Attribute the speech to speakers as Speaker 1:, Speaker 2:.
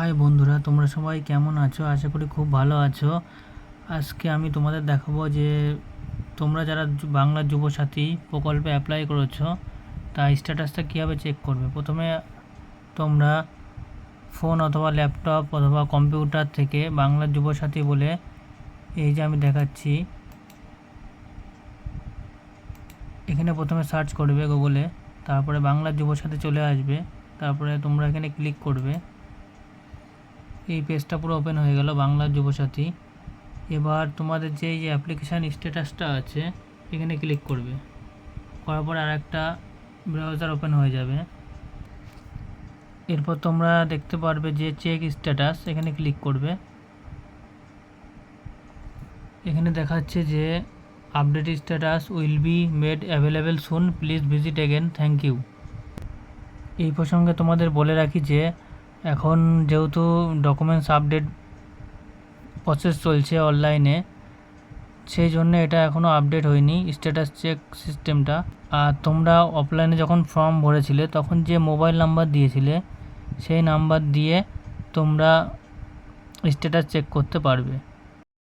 Speaker 1: High বন্ধুরা, তোমরা সবাই কেমন আছো? আশা করি খুব ভালো আছো। আজকে আমি তোমাদের দেখাবো যে তোমরা যারা বাংলা যুবসাথী প্রকল্পে অ্যাপ্লাই করেছো তার স্ট্যাটাসটা কীভাবে চেক করবে। প্রথমে তোমরা ফোন অথবা ল্যাপটপ অথবা কম্পিউটার থেকে বাংলা যুবসাথী বলে এই যে আমি দেখাচ্ছি, এখানে প্রথমে সার্চ করবে গুগলে, তারপরে বাংলা যুবসাথী চলে আসবে, তারপরে তোমরা এখানে ক্লিক করবে। এই পেজটা পুরো ওপেন হয়ে গেল বাংলা যুবসাথী। এবার তোমাদের যে এই যে অ্যাপ্লিকেশান স্ট্যাটাসটা আছে এখানে ক্লিক করবে, করার পর আর একটা ব্রাউজার ওপেন হয়ে যাবে। এরপর তোমরা দেখতে পারবে যে চেক স্ট্যাটাস, এখানে ক্লিক করবে। এখানে দেখাচ্ছে যে update status will be made available soon, please visit again, thank you. এই প্রসঙ্গে তোমাদের বলে রাখি যে এখন যেহেতু ডকুমেন্টস আপডেট প্রসেস চলছে অনলাইনে, সেই জন্য এটা এখনও আপডেট হয়নি স্ট্যাটাস চেক সিস্টেমটা। আর তোমরা অফলাইনে যখন ফর্ম ভরেছিলে তখন যে মোবাইল নাম্বার দিয়েছিলে সেই নাম্বার দিয়ে তোমরা স্ট্যাটাস চেক করতে পারবে।